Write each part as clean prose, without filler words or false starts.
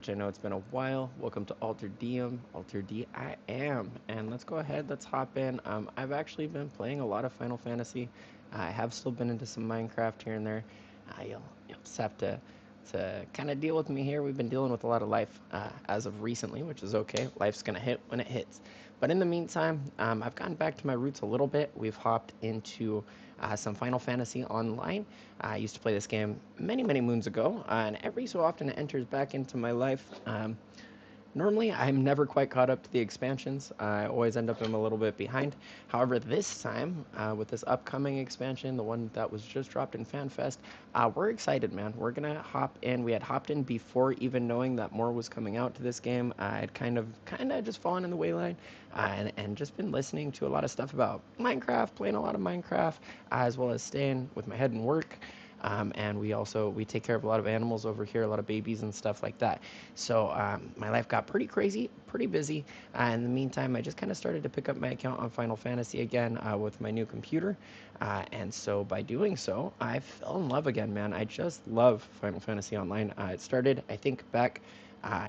I know it's been a while. Welcome to Alter Diem, Alter D I am. And let's go ahead, let's hop in. I've actually been playing a lot of Final Fantasy. I have still been into some Minecraft here and there. You'll just have to kind of deal with me here. We've been dealing with a lot of life as of recently, which is okay. Life's going to hit when it hits. But in the meantime, I've gotten back to my roots a little bit. We've hopped into some Final Fantasy Online. I used to play this game many, many moons ago, and every so often it enters back into my life. Normally, I'm never quite caught up to the expansions. I always end up a little bit behind. However, this time, with this upcoming expansion, the one that was just dropped in FanFest, we're excited, man. We're gonna hop in. We had hopped in before even knowing that more was coming out to this game. I had kind of just fallen in the wayline, and just been listening to a lot of stuff about Minecraft, playing a lot of Minecraft, as well as staying with my head in work. And we take care of a lot of animals over here, a lot of babies and stuff like that. So my life got pretty crazy, pretty busy. In the meantime, I just kind of started to pick up my account on Final Fantasy again with my new computer. And so by doing so, I fell in love again, man. I just love Final Fantasy Online. It started, I think, back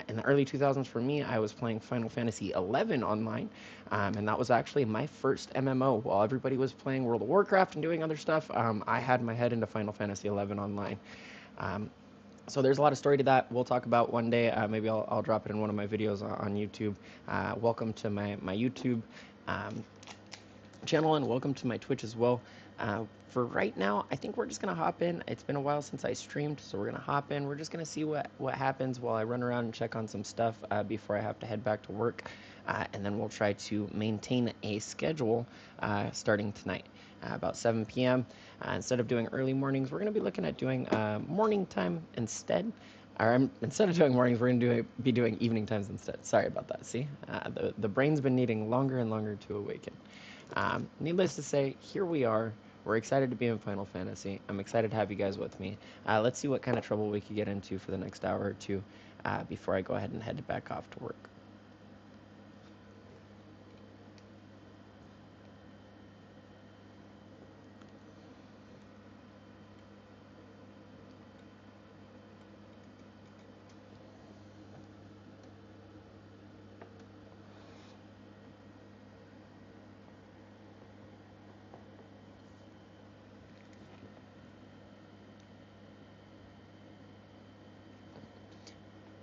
in the early 2000s for me. I was playing Final Fantasy 11 online, and that was actually my first MMO. While everybody was playing World of Warcraft and doing other stuff, I had my head into Final Fantasy 11 online. Um, so there's a lot of story to that. We'll talk about one day. Maybe I'll drop it in one of my videos on YouTube. Welcome to my YouTube um, channel, and welcome to my Twitch as well. For right now, I think we're just gonna hop in. It's been a while since I streamed, so we're gonna hop in. We're just gonna see what happens while I run around and check on some stuff before I have to head back to work, and then we'll try to maintain a schedule starting tonight. About 7 p.m. Instead of doing early mornings, we're going to be looking at doing morning time instead. Instead of doing mornings, we're going to be doing evening times instead. Sorry about that. See, the brain's been needing longer and longer to awaken. Needless to say, here we are. We're excited to be in Final Fantasy. I'm excited to have you guys with me. Let's see what kind of trouble we could get into for the next hour or two before I go ahead and head back off to work.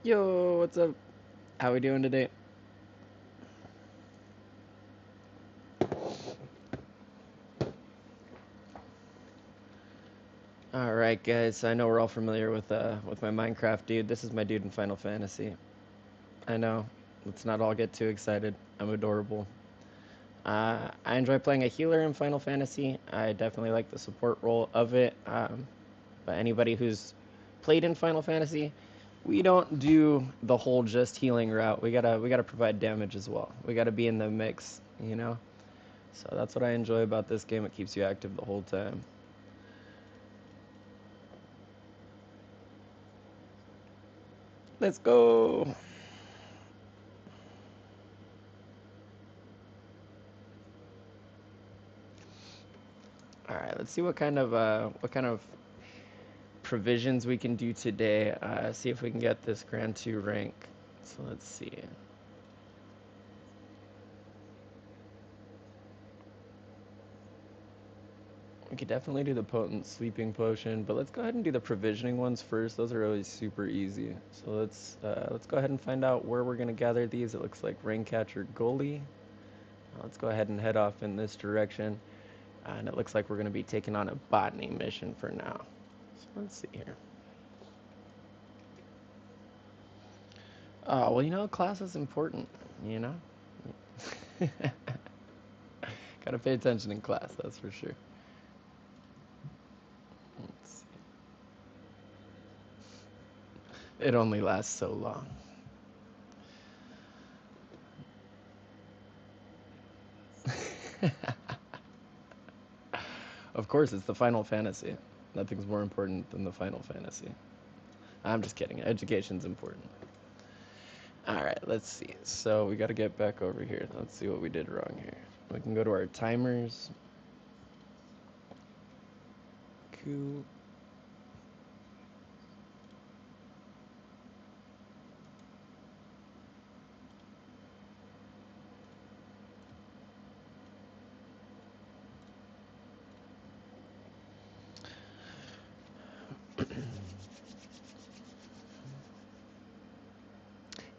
Yo, what's up? How we doing today? All right, guys. I know we're all familiar with my Minecraft dude. This is my dude in Final Fantasy. I know. Let's not all get too excited. I'm adorable. I enjoy playing a healer in Final Fantasy. I definitely like the support role of it. But anybody who's played in Final Fantasy, we don't do the whole just healing route. We gotta provide damage as well. We gotta be in the mix, you know. So that's what I enjoy about this game. It keeps you active the whole time. Let's go. All right, let's see what kind of provisions we can do today. See if we can get this Grand 2 rank. So let's see. We could definitely do the potent sleeping potion, but let's go ahead and do the provisioning ones first. Those are always super easy. So let's go ahead and find out where we're gonna gather these. It looks like Raincatcher Gully. Let's go ahead and head off in this direction. And it looks like we're gonna be taking on a botany mission for now. So let's see here. Oh, well, class is important, you know? Gotta pay attention in class, that's for sure. Let's see. It only lasts so long. Of course, it's the Final Fantasy. Nothing's more important than the Final Fantasy. I'm just kidding. Education's important. All right, let's see. So we got to get back over here. Let's see what we did wrong here. We can go to our timers. Cool.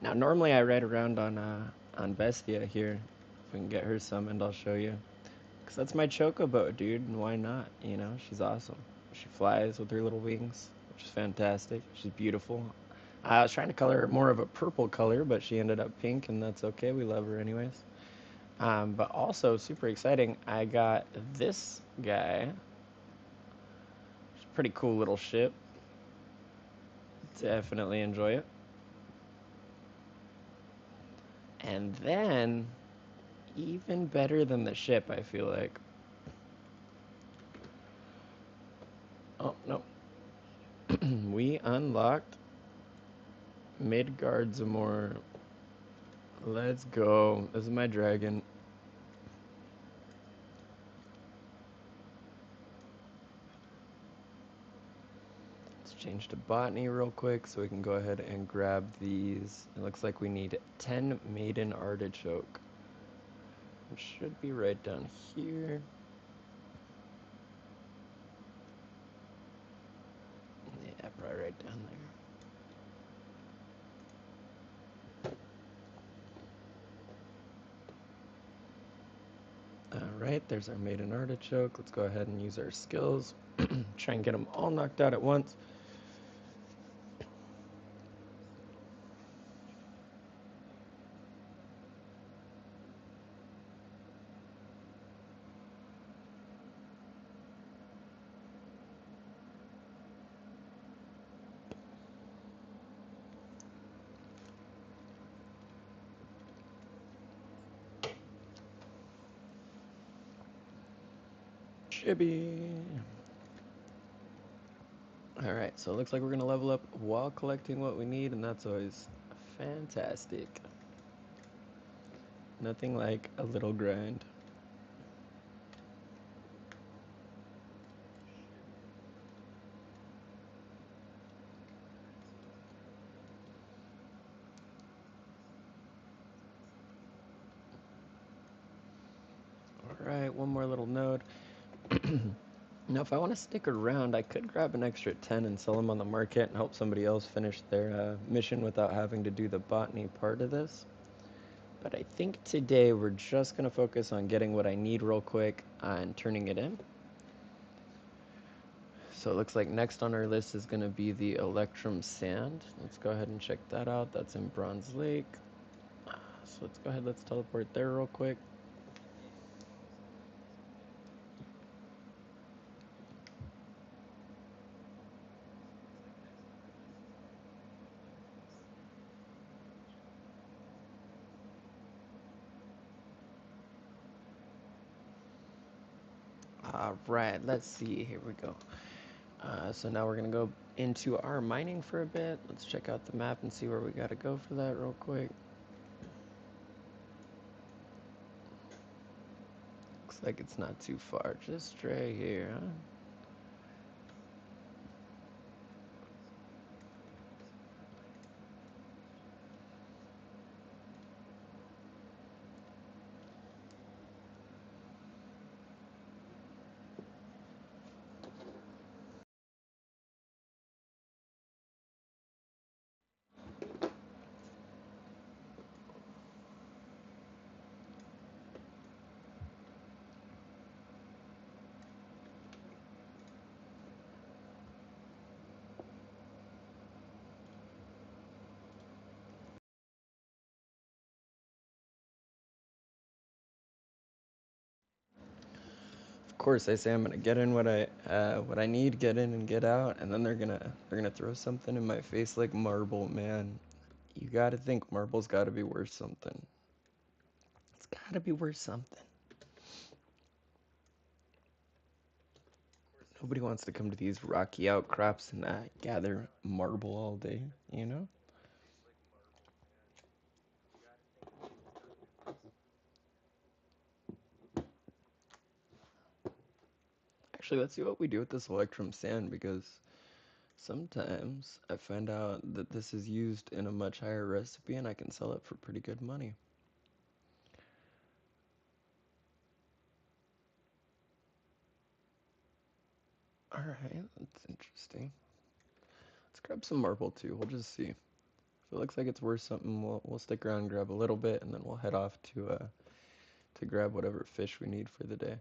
Now, normally I ride around on Bestia here. If we can get her summoned, I'll show you. Cause that's my chocobo, dude. And why not? You know, she's awesome. She flies with her little wings, which is fantastic. She's beautiful. I was trying to color her more of a purple color, but she ended up pink, and that's okay. We love her anyways. But also super exciting. I got this guy. It's a pretty cool little ship. Definitely enjoy it. And then, even better than the ship, I feel like. Oh, no. We unlocked Midgard Zamor. Let's go. This is my dragon. Let's change to botany real quick so we can go ahead and grab these. It looks like we need 10 maiden artichoke. It should be right down here. Yeah, probably right down there. Alright, there's our maiden artichoke. Let's go ahead and use our skills. Try and get them all knocked out at once. Chibi. Alright, so it looks like we're going to level up while collecting what we need, and that's always fantastic. Nothing like a little grind. Alright, one more little node. Now, if I want to stick around, I could grab an extra 10 and sell them on the market and help somebody else finish their mission without having to do the botany part of this. But I think today we're just going to focus on getting what I need real quick and turning it in. So it looks like next on our list is going to be the Electrum Sand. Let's go ahead and check that out. That's in Bronze Lake. So let's go ahead, let's teleport there real quick. All right, let's see. Here we go. So now we're going to go into our mining for a bit. Let's check out the map and see where we got to go for that real quick. Looks like it's not too far, just right here, huh? Of course, I say I'm gonna get in what I need, get in and get out, and then they're gonna throw something in my face like marble, man. You gotta think marble's gotta be worth something. It's gotta be worth something. Nobody wants to come to these rocky outcrops and gather marble all day, you know? Actually, let's see what we do with this Electrum Sand because sometimes I find out that this is used in a much higher recipe and I can sell it for pretty good money. Alright, that's interesting. Let's grab some marble too. We'll just see. If it looks like it's worth something, we'll stick around and grab a little bit, and then we'll head off to grab whatever fish we need for the day.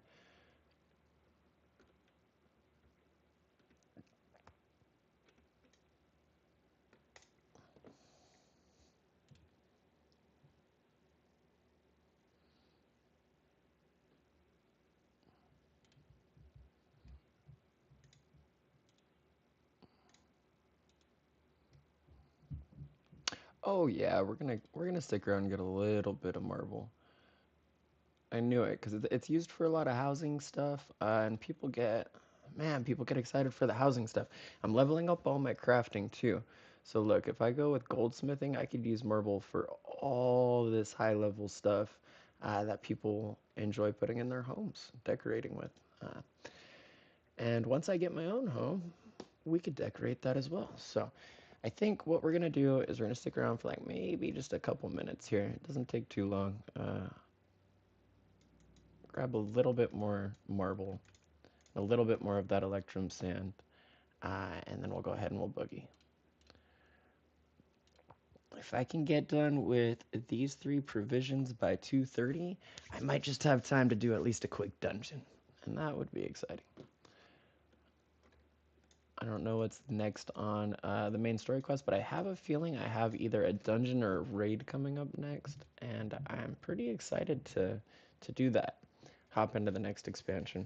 Oh yeah, we're gonna stick around and get a little bit of marble. I knew it because it's used for a lot of housing stuff, and people get excited for the housing stuff. I'm leveling up all my crafting too. So look, if I go with goldsmithing, I could use marble for all this high level stuff that people enjoy putting in their homes, decorating with. Uh, and once I get my own home, we could decorate that as well. So I think what we're gonna do is we're gonna stick around for like maybe just a couple minutes here. It doesn't take too long. Grab a little bit more marble, a little bit more of that electrum sand, and then we'll go ahead and we'll boogie. If I can get done with these 3 provisions by 2:30, I might just have time to do at least a quick dungeon, and that would be exciting. I don't know what's next on the main story quest, but I have a feeling I have either a dungeon or a raid coming up next, and I'm pretty excited to do that. Hop into the next expansion.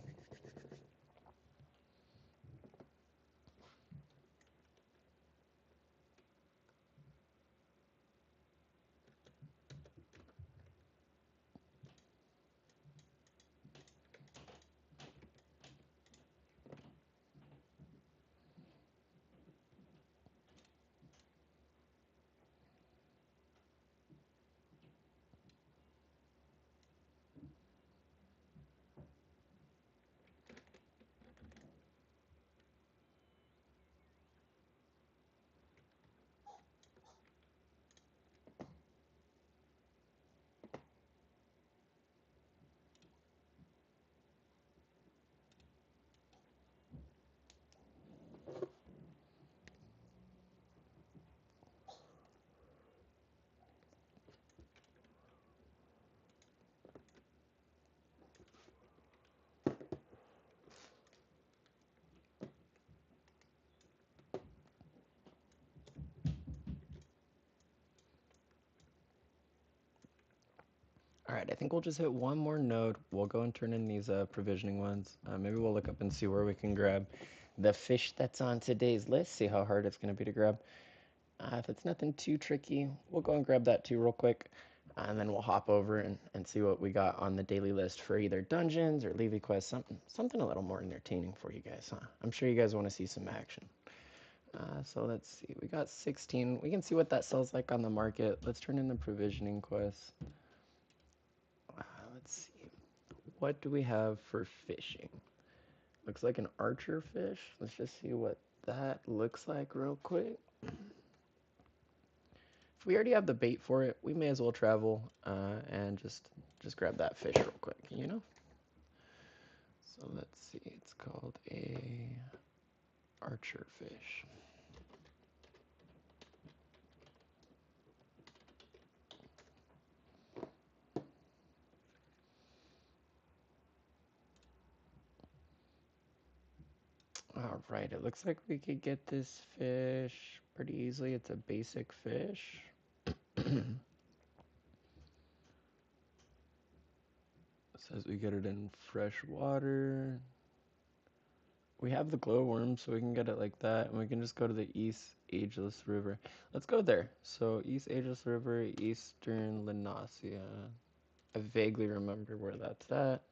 All right, I think we'll just hit one more node. We'll go and turn in these provisioning ones. Maybe we'll look up and see where we can grab the fish that's on today's list, see how hard it's going to be to grab. If it's nothing too tricky, we'll go and grab that too real quick. And then we'll hop over and see what we got on the daily list for either dungeons or Levy quests, something a little more entertaining for you guys, huh? I'm sure you guys want to see some action. So let's see, we got 16. We can see what that sells like on the market. Let's turn in the provisioning quest. Let's see. What do we have for fishing? Looks like an archer fish. Let's just see what that looks like real quick. If we already have the bait for it, we may as well travel and just grab that fish real quick, you know? So let's see. It's called a archer fish. All right, it looks like we could get this fish pretty easily. It's a basic fish. It says we get it in fresh water. We have the glowworm, so we can get it like that, and we can just go to the East Ageless River. Let's go there. So East Ageless River, Eastern Linasia. I vaguely remember where that's at.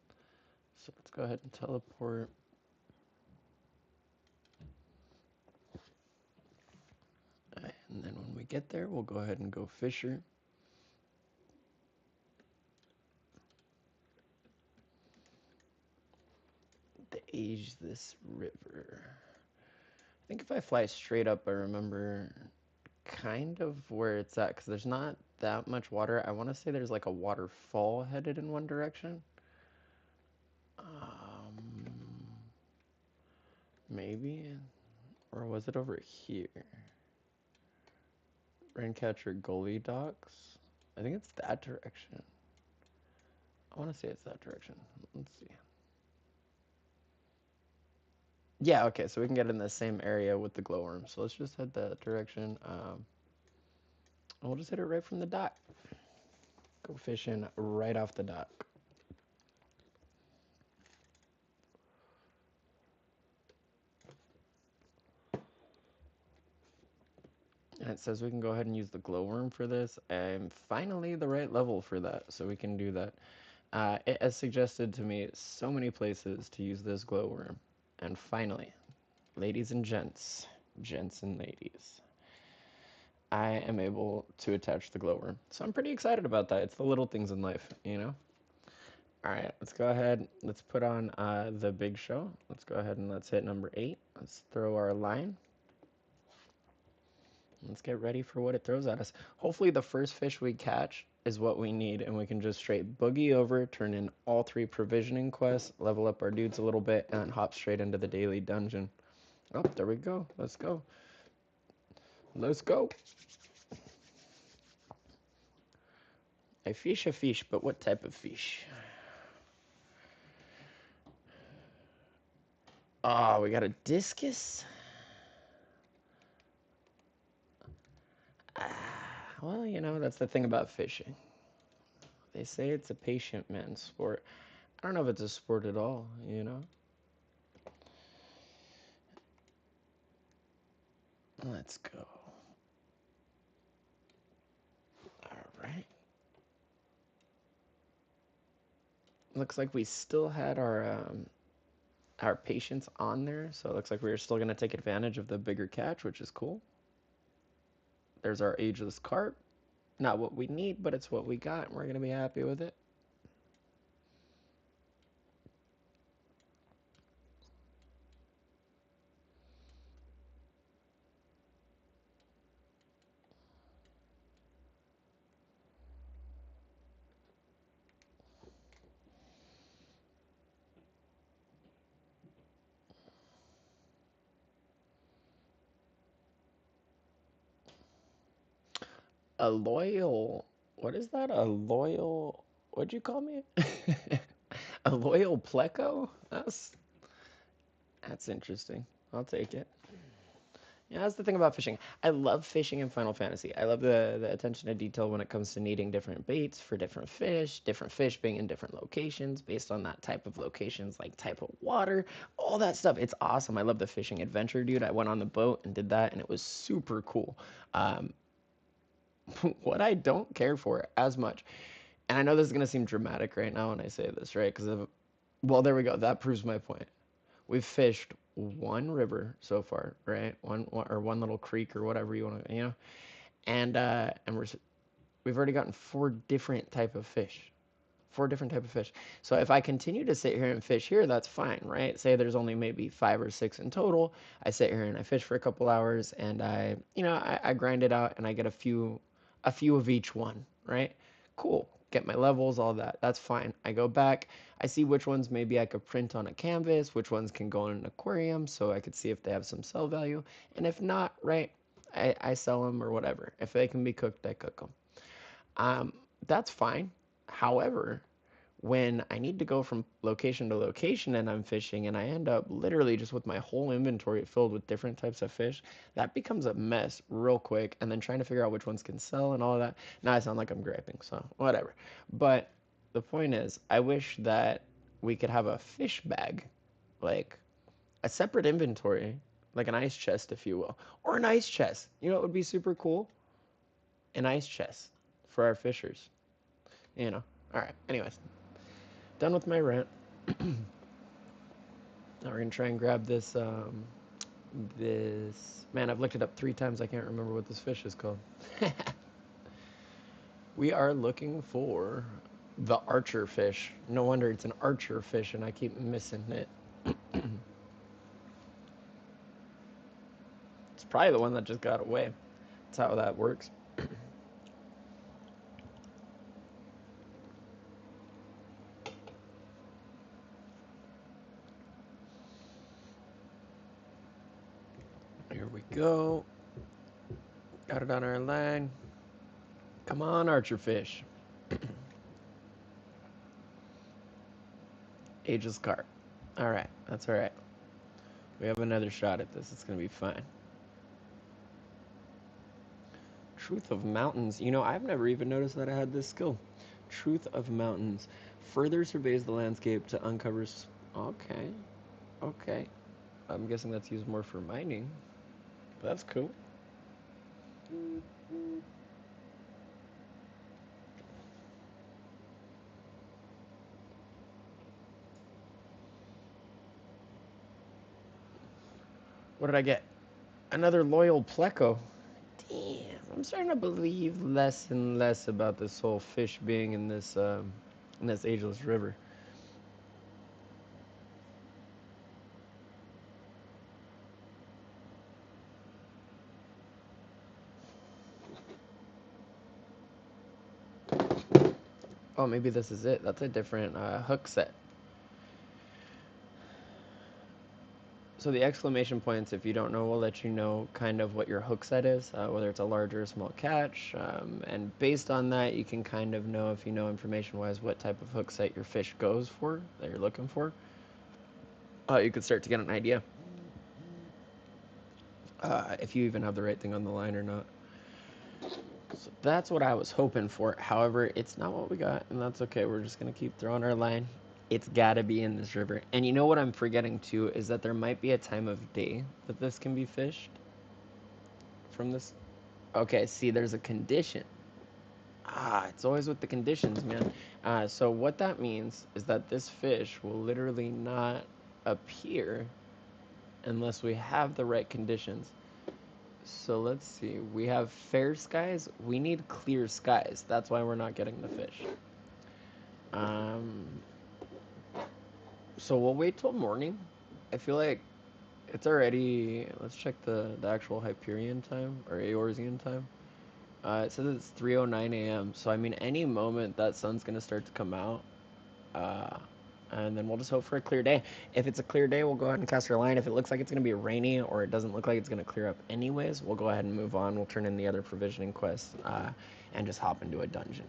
So let's go ahead and teleport. And then when we get there, we'll go ahead and go Fisher. The Ageless River. I think if I fly straight up, I remember kind of where it's at, because there's not that much water. I want to say there's like a waterfall headed in one direction. Maybe. Or was it over here? Raincatcher goalie docks? I think it's that direction. I want to say it's that direction. Let's see. Yeah, okay, so we can get in the same area with the glowworm. So let's just head that direction. And we'll just hit it right from the dock. Go fishing right off the dock. And it says we can go ahead and use the glowworm for this. I'm finally the right level for that, so we can do that. It has suggested to me so many places to use this glowworm. And finally, ladies and gents, gents and ladies, I am able to attach the glowworm. So I'm pretty excited about that. It's the little things in life, you know? All right, let's go ahead. Let's put on the big show. Let's go ahead and let's hit number 8. Let's throw our line. Let's get ready for what it throws at us. Hopefully the first fish we catch is what we need, and we can just straight boogie over, turn in all 3 provisioning quests, level up our dudes a little bit, and hop straight into the daily dungeon. Oh, there we go. Let's go. Let's go. A fish, but what type of fish? Oh, we got a discus? Well, you know, that's the thing about fishing. They say it's a patient man's sport. I don't know if it's a sport at all, you know? Let's go. All right. Looks like we still had our patience on there, so it looks like we're still going to take advantage of the bigger catch, which is cool. There's our ageless carp. Not what we need, but it's what we got, and we're going to be happy with it. A loyal, what is that? A loyal, what'd you call me? A loyal pleco? That's interesting. I'll take it. Yeah, that's the thing about fishing. I love fishing in Final Fantasy. I love the attention to detail when it comes to needing different baits for different fish being in different locations based on that type of locations, like type of water, all that stuff. It's awesome. I love the fishing adventure, dude. I went on the boat and did that, and it was super cool. Um, what I don't care for as much, and I know this is going to seem dramatic right now when I say this, right? Well, there we go. That proves my point. We've fished one river so far, right? One little creek or whatever you want to, you know. And we've already gotten 4 different type of fish. So if I continue to sit here and fish here, that's fine, right? Say there's only maybe 5 or 6 in total. I sit here and I fish for a couple hours, and I grind it out, and I get a few of each one, right? Cool. Get my levels, all that. That's fine. I go back. I see which ones maybe I could print on a canvas, which ones can go in an aquarium, so I could see if they have some sell value. And if not, right, I sell them or whatever. If they can be cooked, I cook them. Um, that's fine. However, when I need to go from location to location and I'm fishing and I end up literally just with my whole inventory filled with different types of fish, that becomes a mess real quick. And then trying to figure out which ones can sell and all of that. Now I sound like I'm griping, so whatever. But the point is, I wish that we could have a fish bag, like a separate inventory, like an ice chest, if you will, or an ice chest. You know, it would be super cool. An ice chest for our fishers. You know. All right. Anyways, done with my rant. Now we're gonna try and grab this. Man, I've looked it up 3 times. I can't remember what this fish is called. We are looking for the archer fish. No wonder it's an archer fish, and I keep missing it. It's probably the one that just got away. That's how that works. Here we go. Got it on our line. Come on, archer fish. Ageless carp. Alright, that's alright. We have another shot at this. It's going to be fine. Truth of Mountains. You know, I've never even noticed that I had this skill. Truth of Mountains. Further surveys the landscape to uncover... Okay. Okay. I'm guessing that's used more for mining. But that's cool. What did I get? Another loyal pleco. Damn, I'm starting to believe less and less about this whole fish being in this ageless river. Oh, maybe this is it. That's a different hook set. So the exclamation points, if you don't know, will let you know kind of what your hook set is, whether it's a large or a small catch. And based on that, you can kind of know, if you know information-wise, what type of hook set your fish goes for, that you're looking for. You could start to get an idea. If you even have the right thing on the line or not. So that's what I was hoping for. However, it's not what we got, and that's okay. We're just going to keep throwing our line. It's got to be in this river. And you know what I'm forgetting, too, is that there might be a time of day that this can be fished from this. Okay, see, there's a condition. It's always with the conditions, man. So what that means is that this fish will literally not appear unless we have the right conditions. So let's see. We have fair skies. We need clear skies. That's why we're not getting the fish. So we'll wait till morning. I feel like it's already... Let's check the actual Hyperion time, or Eorzean time. It says it's 3:09 a.m. So, I mean, any moment that sun's going to start to come out. And then we'll just hope for a clear day. If it's a clear day, we'll go ahead and cast our line. If it looks like it's going to be rainy or it doesn't look like it's going to clear up anyways, we'll go ahead and move on. We'll turn in the other provisioning quests and just hop into a dungeon.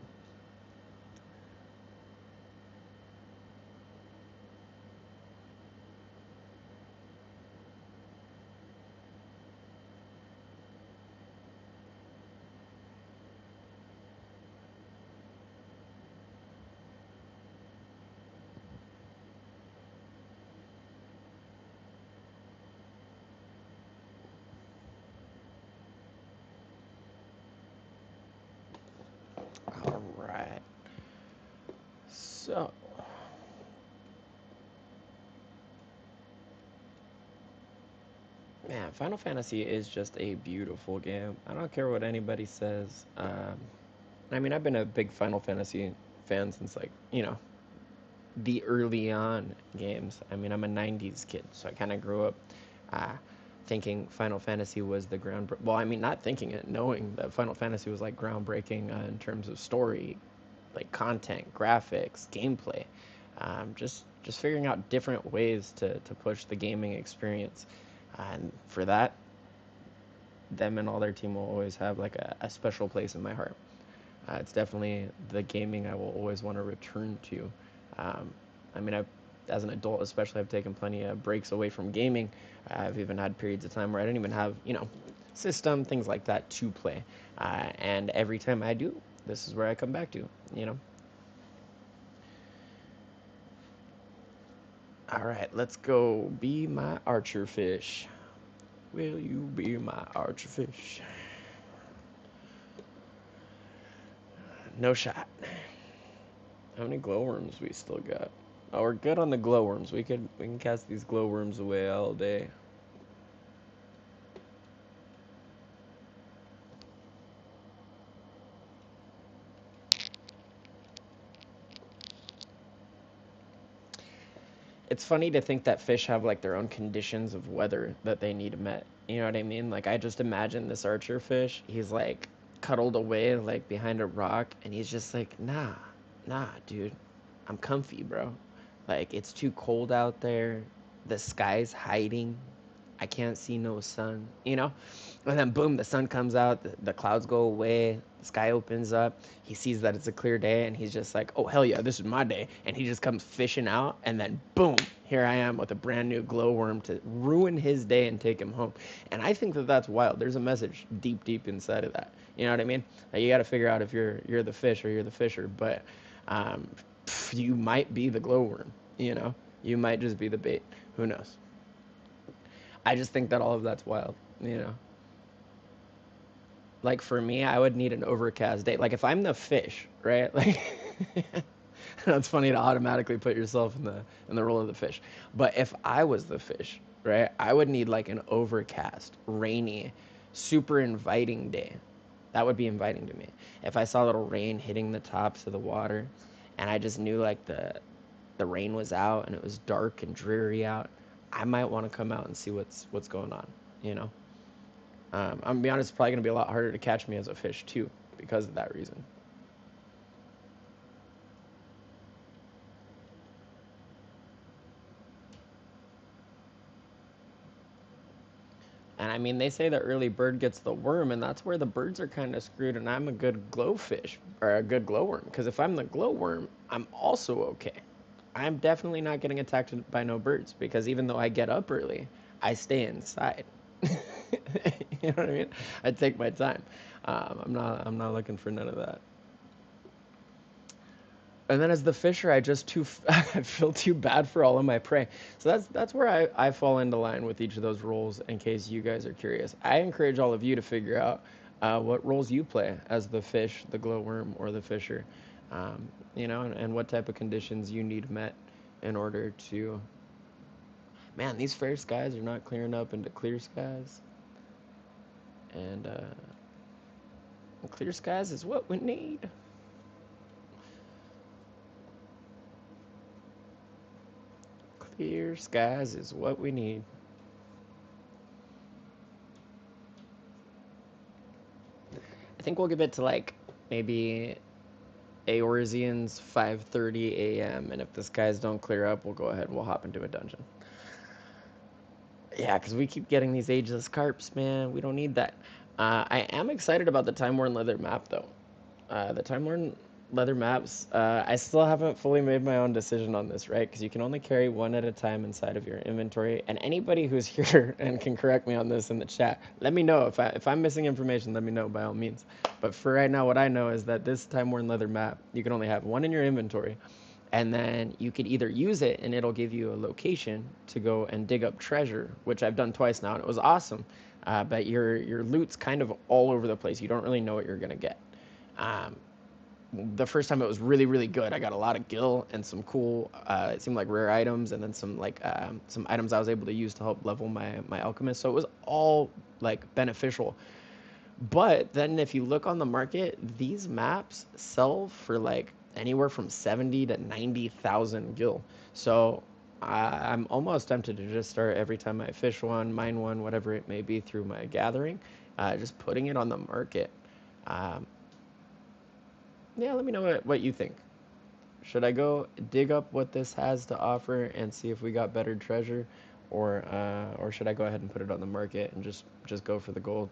All right. So, man, Final Fantasy is just a beautiful game. I don't care what anybody says. I mean, I've been a big Final Fantasy fan since, like, you know, the early on games. I mean, I'm a 90s kid, so I kind of grew up thinking Final Fantasy was the well, I mean, not thinking it, knowing that Final Fantasy was like groundbreaking in terms of story, like content, graphics, gameplay, just figuring out different ways to push the gaming experience. And for that, them and all their team will always have like a special place in my heart. It's definitely the gaming I will always want to return to. I mean, as an adult especially, I've taken plenty of breaks away from gaming. I've even had periods of time where I didn't even have, you know, system, things like that to play. And every time I do, this is where I come back to, you know. All right, let's go be my archer fish. Will you be my archer fish? No shot. How many glowworms we still got? Oh, we're good on the glowworms. We can cast these glowworms away all day. It's funny to think that fish have like their own conditions of weather that they need met. You know what I mean? Like I just imagine this archer fish. He's like cuddled away like behind a rock, and he's just like, nah, dude, I'm comfy, bro. Like it's too cold out there. The sky's hiding. I can't see no sun, you know? And then boom, the sun comes out, the clouds go away, the sky opens up. He sees that it's a clear day and he's just like, oh, hell yeah, this is my day. And he just comes fishing out. And then boom, here I am with a brand new glowworm to ruin his day and take him home. And I think that that's wild. There's a message deep, deep inside of that. You know what I mean? Like, you got to figure out if you're the fish or you're the fisher. But um, you might be the glowworm, you know? You might just be the bait. Who knows? I just think that all of that's wild, you know? Like for me, I would need an overcast day. Like if I'm the fish, right? Like that's funny to automatically put yourself in the role of the fish. But if I was the fish, right? I would need like an overcast, rainy, super inviting day. That would be inviting to me. If I saw a little rain hitting the tops of the water and I just knew like the rain was out and it was dark and dreary out, I might want to come out and see what's going on, you know? I'm gonna be honest, it's probably gonna be a lot harder to catch me as a fish too, because of that reason. And I mean, they say the early bird gets the worm, and that's where the birds are kind of screwed. And I'm a good glowfish or a good glowworm, because if I'm the glowworm, I'm also okay. I'm definitely not getting attacked by no birds, because even though I get up early, I stay inside. You know what I mean? I take my time. I'm not looking for none of that. And then as the fisher, I just too I feel too bad for all of my prey. So that's where I fall into line with each of those roles. In case you guys are curious, I encourage all of you to figure out what roles you play as the fish, the glowworm, or the fisher. You know, and what type of conditions you need met in order to. Man, these fair skies are not clearing up into clear skies, and clear skies is what we need. Clear skies is what we need. I think we'll give it to like maybe Eorzean's 5:30 a.m. and if the skies don't clear up, we'll go ahead and we'll hop into a dungeon. Yeah, because we keep getting these ageless carps, man. We don't need that. I am excited about the Time Worn Leather map, though. The Time Worn Leather maps, I still haven't fully made my own decision on this, right? Because you can only carry one at a time inside of your inventory. And anybody who's here and can correct me on this in the chat, let me know. If I'm missing information, let me know by all means. But for right now, what I know is that this Time Worn Leather map, you can only have one in your inventory. And then you could either use it and it'll give you a location to go and dig up treasure, which I've done twice now, and it was awesome. But your loot's kind of all over the place. You don't really know what you're gonna get. Um, the first time it was really really good. I got a lot of gil and some cool, it seemed like rare items, and then some items I was able to use to help level my alchemist. So it was all like beneficial. But then if you look on the market, these maps sell for like anywhere from 70 to 90,000 gil. So I'm almost tempted to just start every time I fish one, mine one, whatever it may be through my gathering, just putting it on the market. Um, yeah, let me know what you think. Should I go dig up what this has to offer and see if we got better treasure, or should I go ahead and put it on the market and just go for the gold?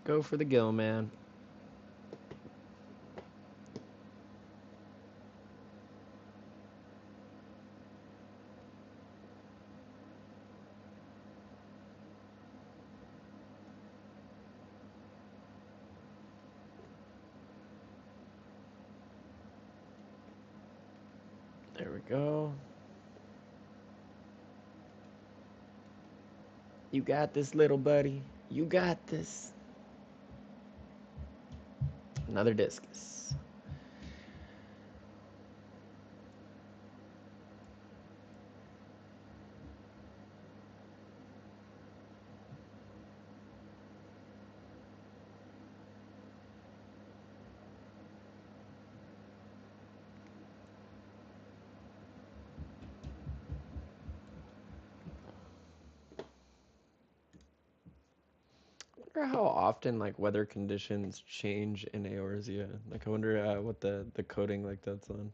Go for the gil, man. There we go. You got this, little buddy. You got this. Another discus. I wonder how often like weather conditions change in Eorzea. Like I wonder what the coding like that's on.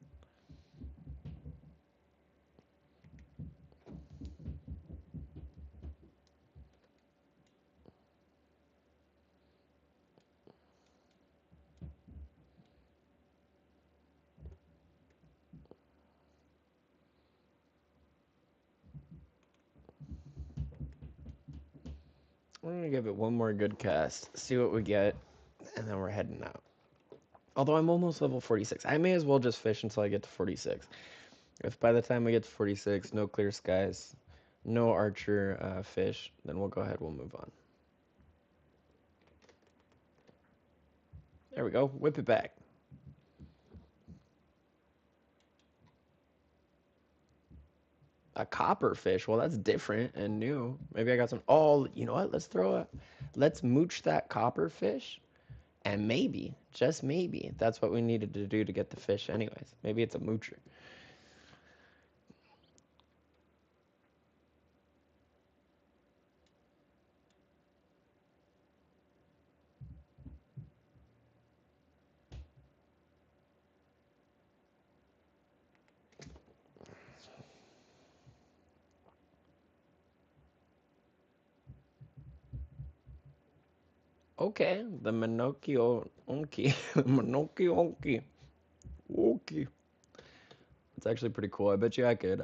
We're gonna give it one more good cast, see what we get, and then we're heading out. Although I'm almost level 46, I may as well just fish until I get to 46. If by the time we get to 46, no clear skies, no archer fish, then we'll go ahead, we'll move on. There we go, whip it back. A copper fish, well that's different and new. Maybe I got some, oh, you know what, let's mooch that copper fish, and maybe, just maybe, that's what we needed to do to get the fish anyways. Maybe it's a moocher. Okay, the Minocchio Onki. Minocchio Onki. Okay. It's actually pretty cool. I bet you I could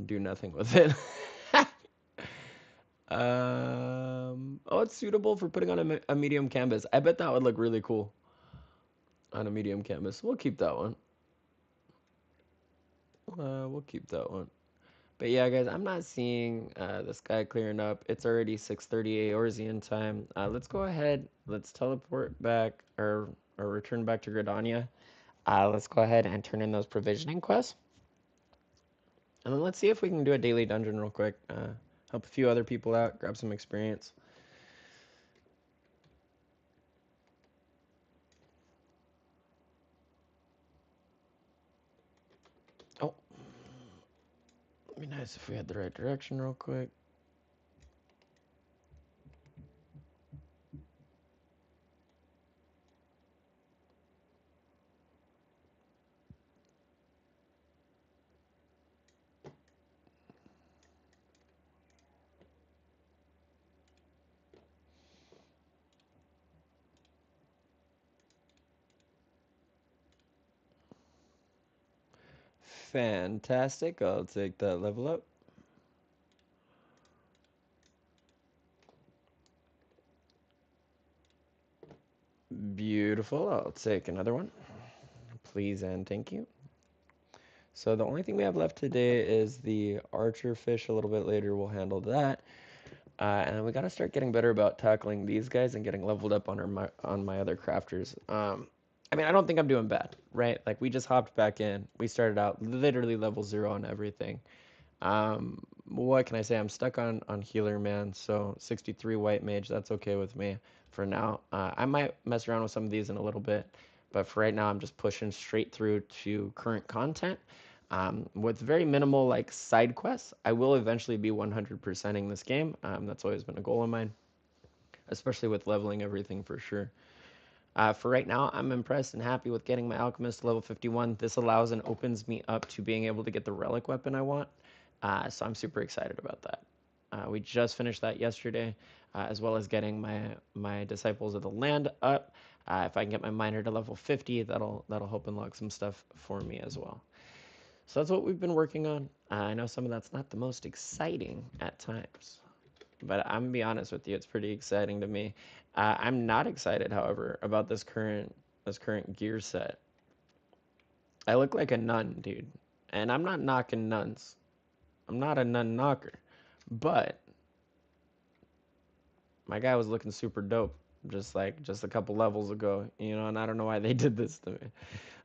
do nothing with it. Oh, it's suitable for putting on a medium canvas. I bet that would look really cool on a medium canvas. We'll keep that one. We'll keep that one. But yeah, guys, I'm not seeing the sky clearing up. It's already 6:30 Eorzean time. Let's go ahead. Let's teleport back or return back to Gridania. Let's go ahead and turn in those provisioning quests. And then let's see if we can do a daily dungeon real quick. Help a few other people out, grab some experience. Oh, it'd be nice if we had the right direction real quick. Fantastic. I'll take that level up. Beautiful. I'll take another one. Please and thank you. So the only thing we have left today is the archer fish. A little bit later, we'll handle that. And then we got to start getting better about tackling these guys and getting leveled up on my other crafters. I mean, I don't think I'm doing bad, right? Like we just hopped back in. We started out literally level 0 on everything. What can I say? I'm stuck on healer, man. So 63 white mage, that's okay with me for now. I might mess around with some of these in a little bit, but for right now, I'm just pushing straight through to current content. With very minimal like side quests, I will eventually be 100%ing this game. That's always been a goal of mine, especially with leveling everything for sure. For right now, I'm impressed and happy with getting my alchemist to level 51. This allows and opens me up to being able to get the relic weapon I want. So I'm super excited about that. We just finished that yesterday, as well as getting my disciples of the land up. If I can get my miner to level 50, that'll help unlock some stuff for me as well. So that's what we've been working on. I know some of that's not the most exciting at times, but I'm gonna be honest with you, it's pretty exciting to me. I'm not excited, however, about this current gear set. I look like a nun, dude, and I'm not knocking nuns. I'm not a nun knocker, but my guy was looking super dope, just a couple levels ago, and I don't know why they did this to me.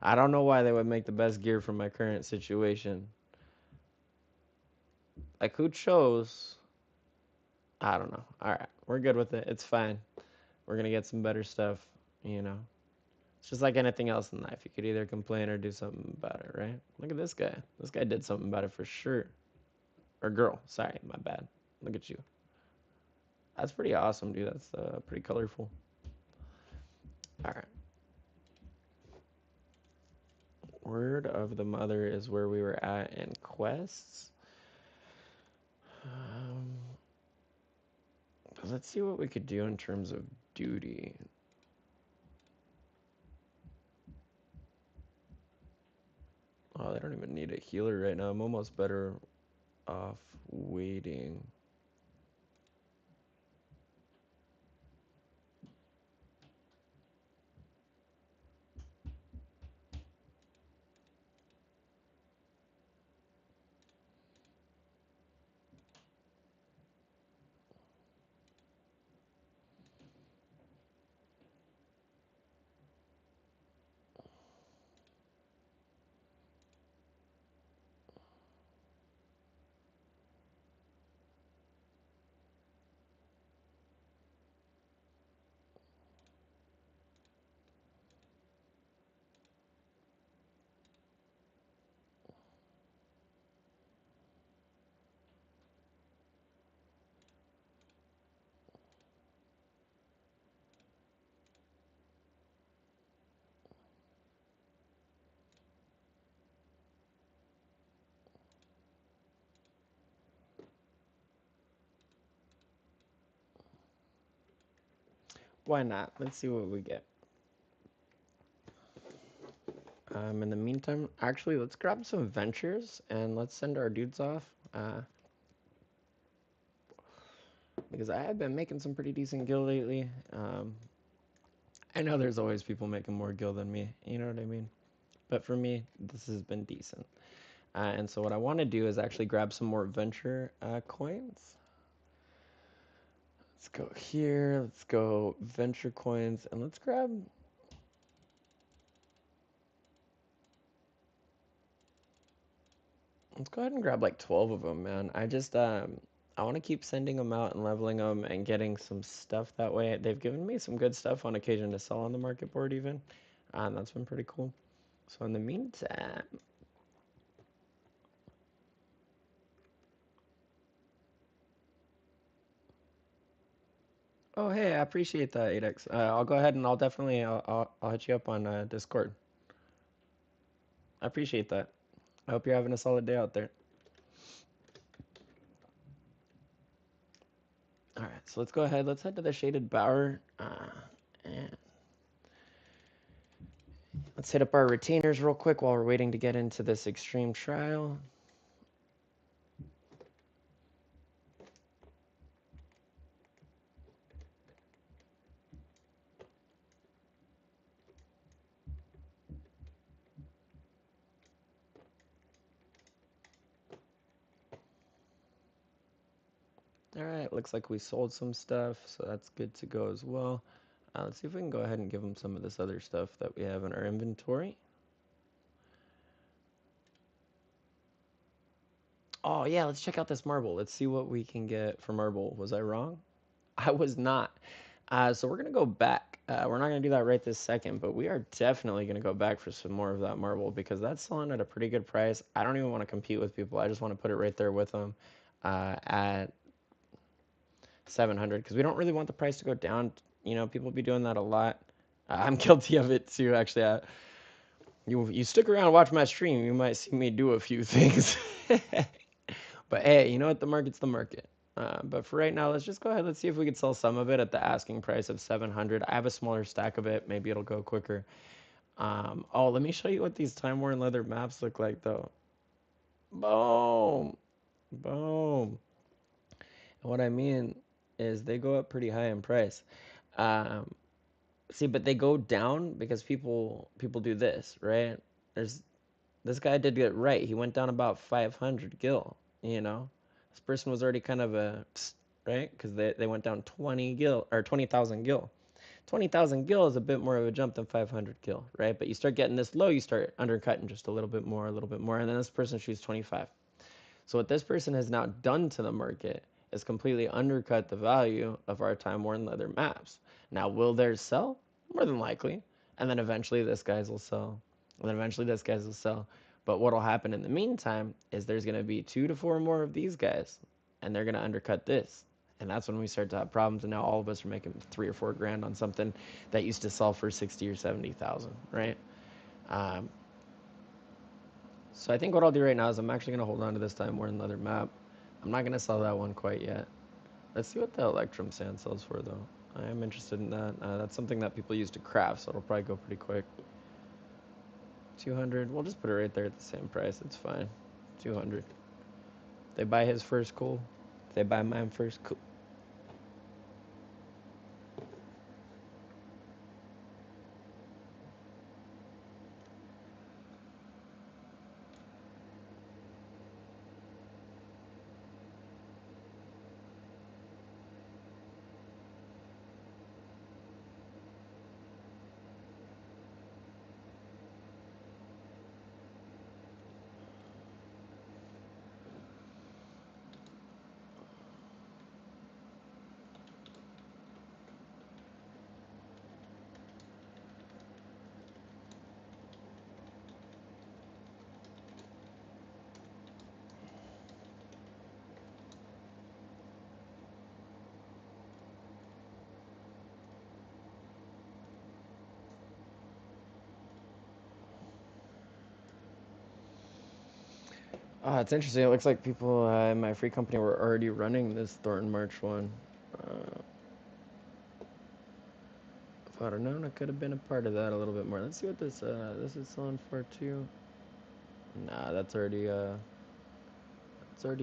I don't know why they would make the best gear for my current situation. Like who chose? I don't know. All right, we're good with it. It's fine. We're gonna get some better stuff, you know. It's just like anything else in life. You could either complain or do something about it, right? Look at this guy. This guy did something about it for sure. Or girl. Sorry, my bad. Look at you. That's pretty awesome, dude. That's pretty colorful. All right. Word of the Mother is where we were at in quests. Um, let's see what we could do in terms of duty. Oh, they don't even need a healer right now. I'm almost better off waiting. Why not? Let's see what we get. In the meantime, actually, let's grab some ventures and let's send our dudes off. Because I have been making some pretty decent gil lately. I know there's always people making more gil than me, you know what I mean? But for me, this has been decent. And so what I want to do is actually grab some more venture coins. Let's go here, let's go venture coins, and let's go ahead and grab like 12 of them, man. I want to keep sending them out and leveling them and getting some stuff that way. They've given me some good stuff on occasion to sell on the market board even. And that's been pretty cool. So in the meantime, oh hey, I appreciate that, 8x. I'll go ahead and I'll hit you up on Discord. I appreciate that. I hope you're having a solid day out there. All right, so let's go ahead. Let's head to the Shaded Bower. And let's hit up our retainers real quick while we're waiting to get into this extreme trial. All right, looks like we sold some stuff, so that's good to go as well. Let's see if we can go ahead and give them some of this other stuff that we have in our inventory. Oh yeah, let's check out this marble. Let's see what we can get for marble. Was I wrong? I was not. So we're gonna go back. We're not gonna do that right this second, but we are definitely gonna go back for some more of that marble because that's selling at a pretty good price. I don't even want to compete with people. I just want to put it right there with them at 700 because we don't really want the price to go down. You know, people be doing that a lot. I'm guilty of it too, actually. You stick around and watch my stream, you might see me do a few things. But hey, you know what? The market's the market. But for right now, let's just go ahead. Let's see if we can sell some of it at the asking price of 700. I have a smaller stack of it. Maybe it'll go quicker. Oh, let me show you what these Time Worn Leather maps look like, though. Boom. Boom. And what I mean is they go up pretty high in price. Um, See, but they go down because people do this, right? There's This guy did it right. He went down about 500 gil, you know? This person was already kind of a psst, right? Because they went down 20 gil or 20,000 gil. 20,000 gil is a bit more of a jump than 500 gil, right? But you start getting this low, you start undercutting just a little bit more, and then this person shoots 25. So what this person has now done to the market is completely undercut the value of our Time Worn Leather maps. Now, will theirs sell? More than likely. And then eventually this guy's will sell. And then eventually this guy's will sell. But what'll happen in the meantime is there's going to be 2 to 4 more of these guys, and they're going to undercut this. And that's when we start to have problems. And now all of us are making 3 or 4 grand on something that used to sell for 60 or 70,000, right? Um, so I think what I'll do right now is I'm actually going to hold on to this Time Worn Leather map. I'm not going to sell that one quite yet. Let's see what the Electrum Sand sells for, though. I am interested in that. That's something that people use to craft, so it'll probably go pretty quick. 200. We'll just put it right there at the same price. It's fine. 200. They buy his first, cool. If they buy mine first, cool. It's interesting. It looks like people in my free company were already running this Thornton March one. Uh, If I'd have known, I could have been a part of that a little bit more. Let's see what this is selling for too. Nah, it's already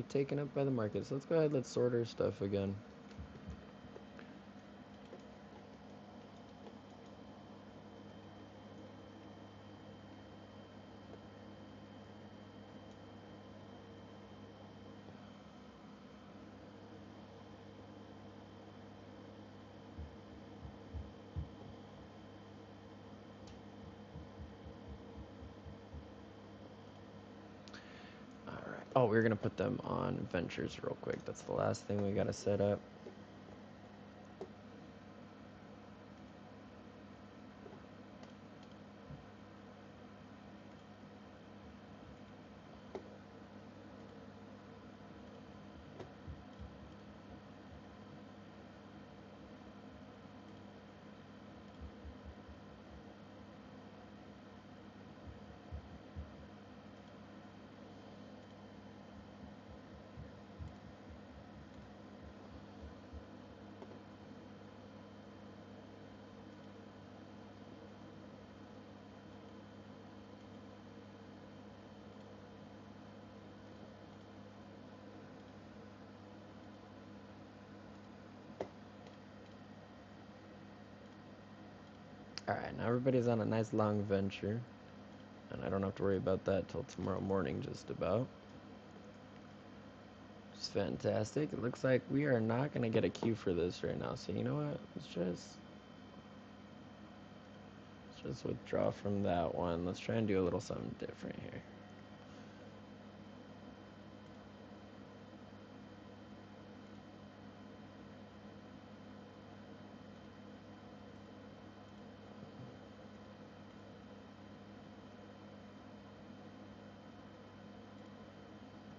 taken up by the market. So let's go ahead, let's sort our stuff again. Alright. Oh, we're gonna put them on ventures real quick. That's the last thing we gotta set up. Alright, now everybody's on a nice long venture. And I don't have to worry about that till tomorrow morning, just about. It's fantastic. It looks like we are not going to get a queue for this right now. So you know what? Let's just withdraw from that one. Let's try and do a little something different here.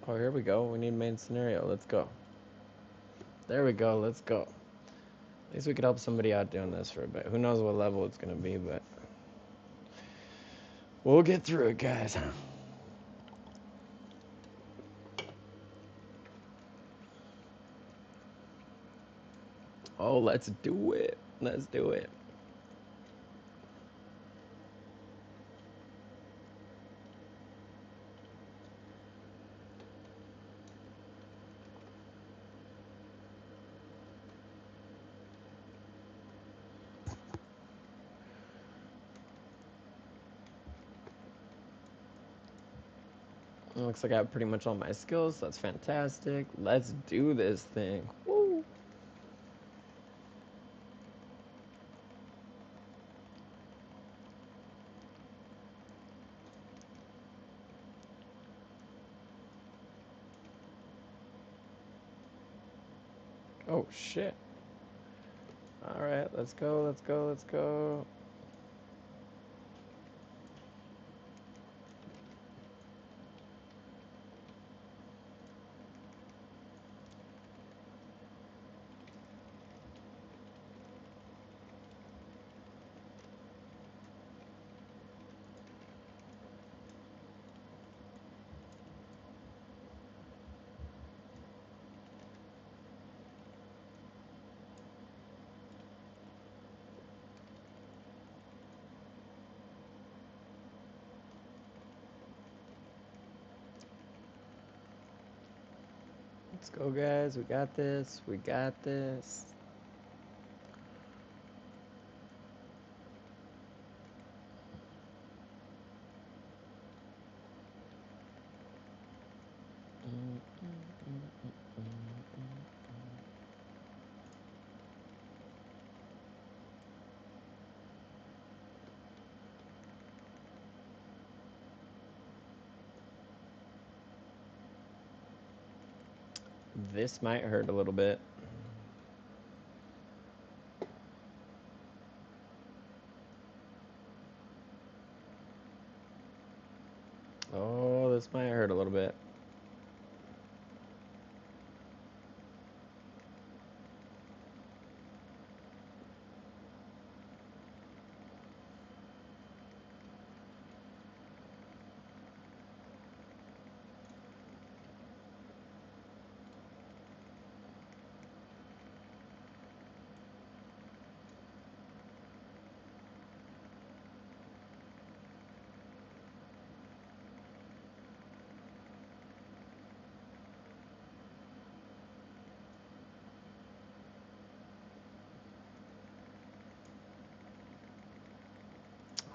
Oh, here we go. We need main scenario. Let's go. There we go. Let's go. At least we could help somebody out doing this for a bit. Who knows what level it's going to be, but we'll get through it, guys. Oh, let's do it. Let's do it. It looks like I have pretty much all my skills. That's fantastic. Let's do this thing. Woo. Oh, shit. All right, let's go, let's go, let's go. Let's go, guys. We got this. We got this. This might hurt a little bit. Oh, this might hurt a little bit.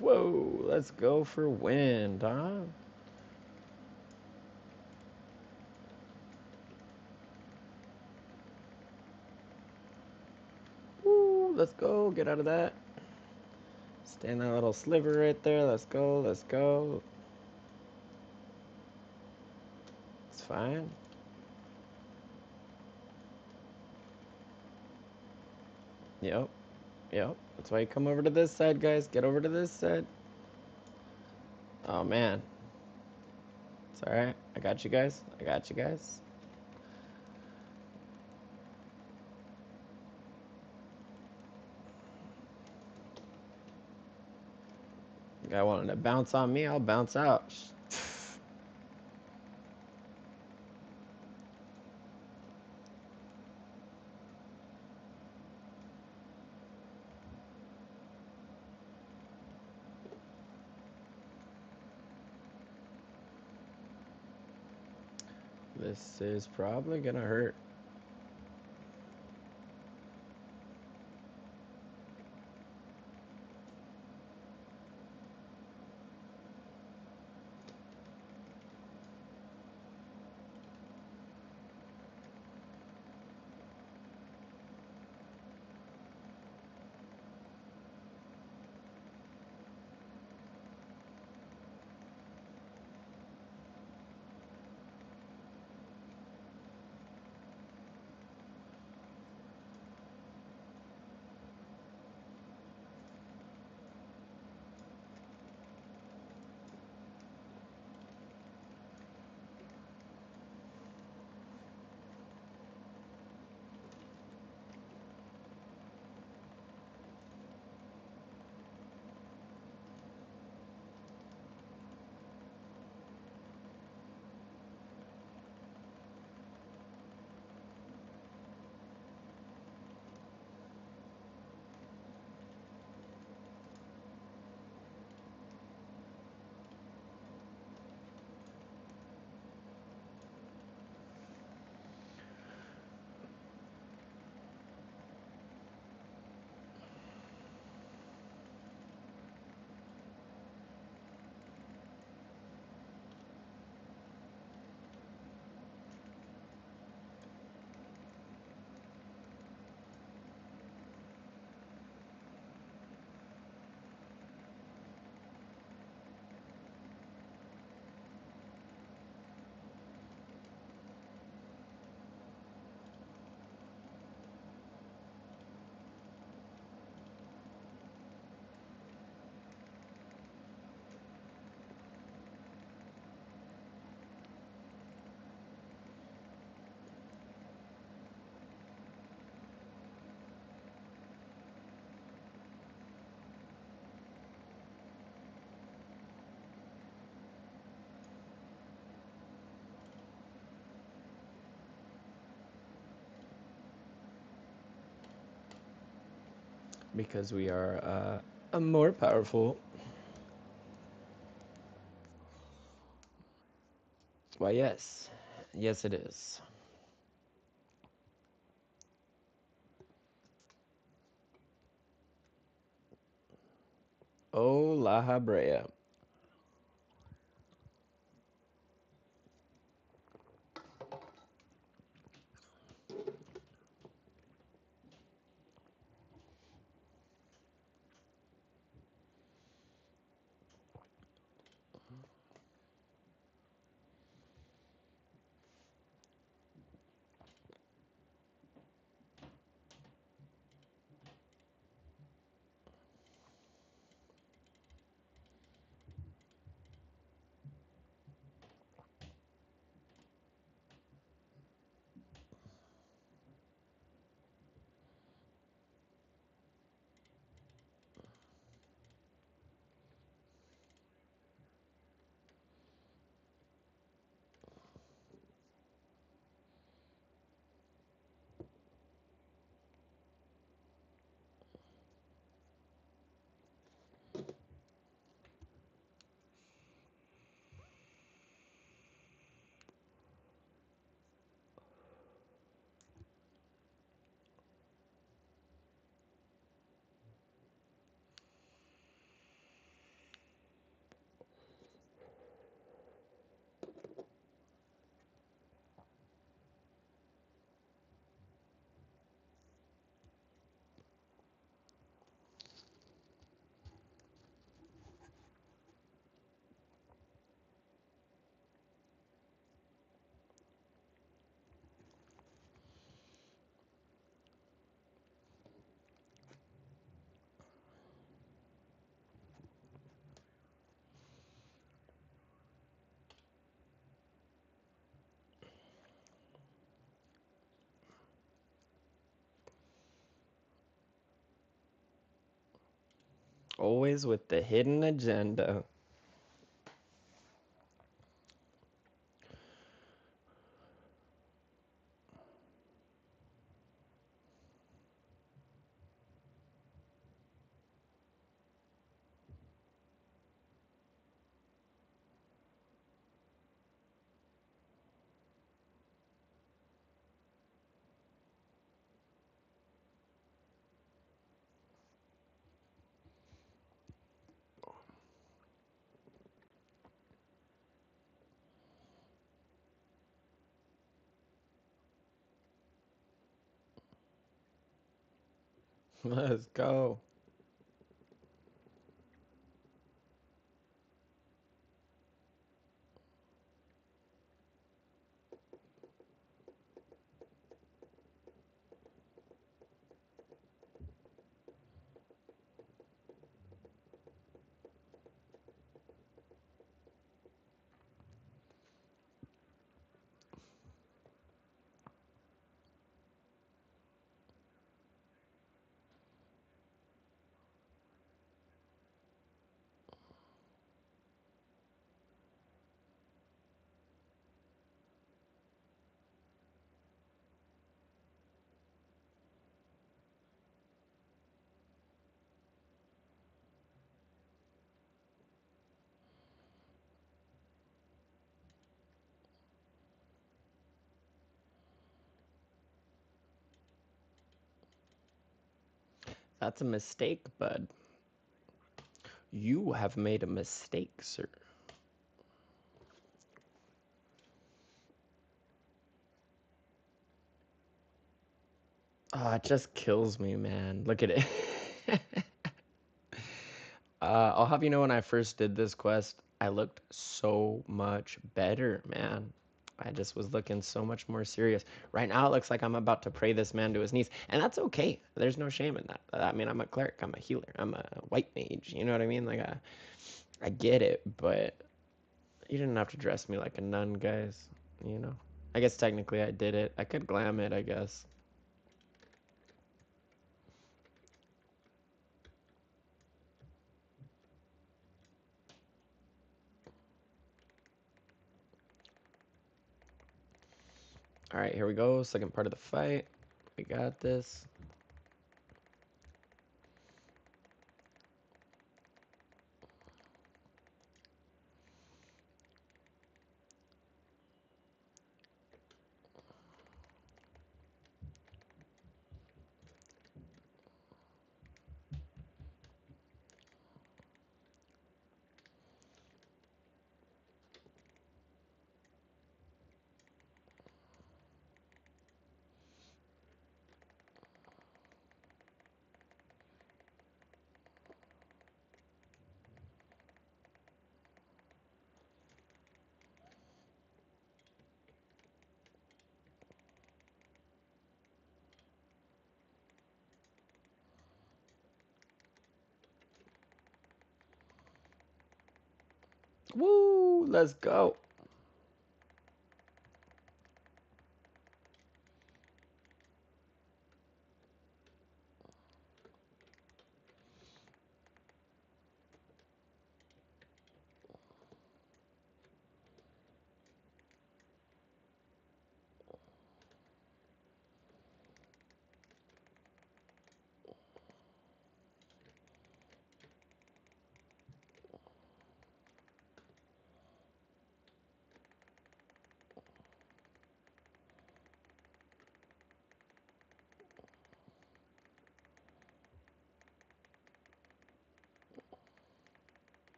Whoa, let's go for wind, huh? Woo, let's go. Get out of that. Stay in that little sliver right there. Let's go. Let's go. It's fine. Yep. Yep. That's why you come over to this side, guys. Get over to this side. Oh, man. It's all right. I got you guys. I got you guys. Guy wanted to bounce on me. I'll bounce out. This is probably gonna hurt. Because we are more powerful. Why, yes. Yes, it is. Oh, La Habrea. Always with the hidden agenda. Let's go. That's a mistake, bud. You have made a mistake, sir. Oh, it just kills me, man. Look at it. I'll have you know when I first did this quest, I looked so much better, man. I just was looking so much more serious. Right now, it looks like I'm about to pray this man to his knees, and that's okay. There's no shame in that. I mean, I'm a cleric, I'm a healer, I'm a white mage. You know what I mean? Like, I get it, but you didn't have to dress me like a nun, guys. You know. I guess technically I did it. I could glam it, I guess. All right, here we go. Second part of the fight. We got this. Woo! Let's go.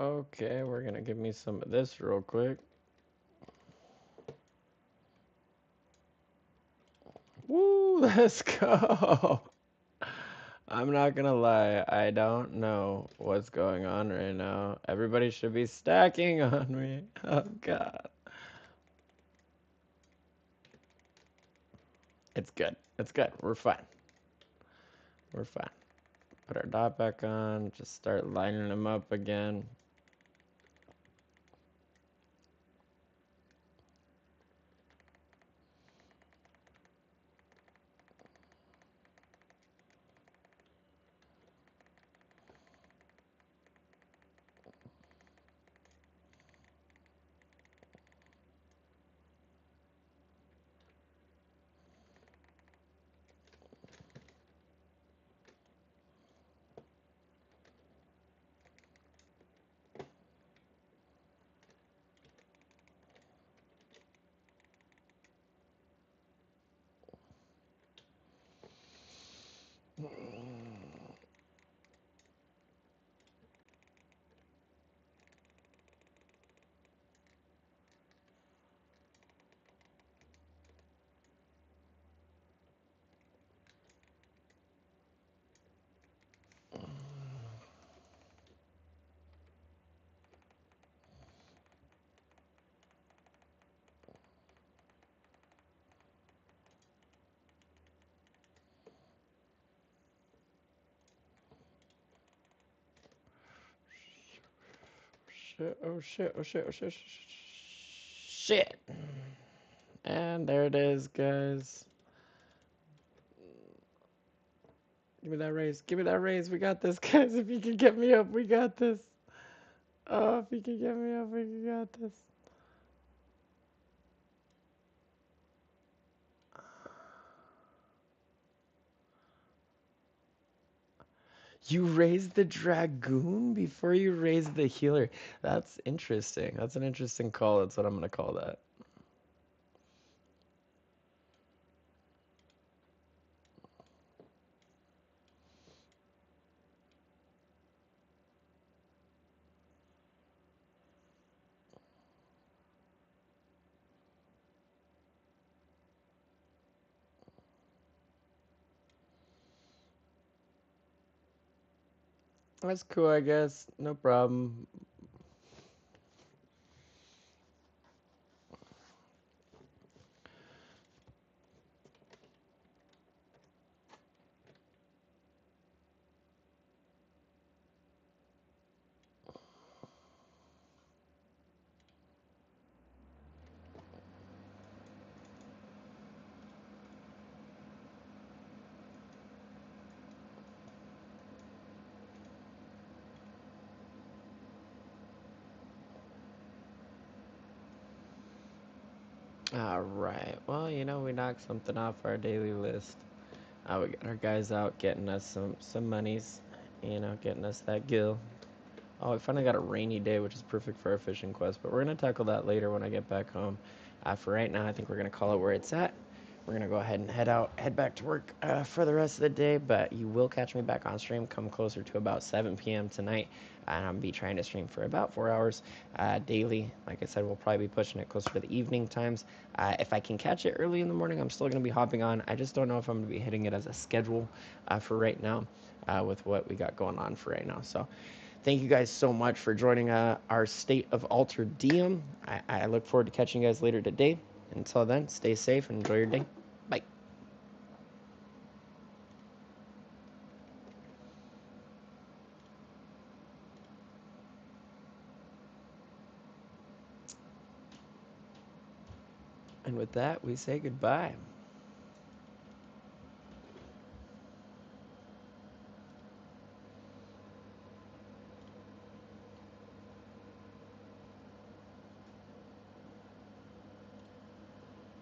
Okay, we're gonna give me some of this real quick. Woo! Let's go. I'm not gonna lie, I don't know what's going on right now. Everybody should be stacking on me. Oh god. It's good. It's good. We're fine. We're fine. Put our dot back on, just start lining them up again. Shit, oh shit, oh shit, oh shit, shit. And there it is, guys. Give me that raise. Give me that raise. We got this, guys. If you can get me up, we got this. Oh, if you can get me up, we got this. You raised the Dragoon before you raised the healer. That's interesting. That's an interesting call. That's what I'm going to call that. That's cool, I guess. No problem. All right. Well, we knocked something off our daily list. We got our guys out getting us some monies, getting us that gil. Oh, we finally got a rainy day, which is perfect for our fishing quest, but we're going to tackle that later when I get back home. For right now, I think we're going to call it where it's at. We're going to go ahead and head back to work for the rest of the day, but you will catch me back on stream come closer to about 7 p.m. tonight, and I'll be trying to stream for about 4 hours daily. Like I said, we'll probably be pushing it closer to the evening times. If I can catch it early in the morning, I'm still going to be hopping on. I just don't know if I'm going to be hitting it as a schedule for right now with what we got going on for right now. So thank you guys so much for joining our State of Altered Diem. I look forward to catching you guys later today. Until then, stay safe and enjoy your day. Bye. And with that, we say goodbye.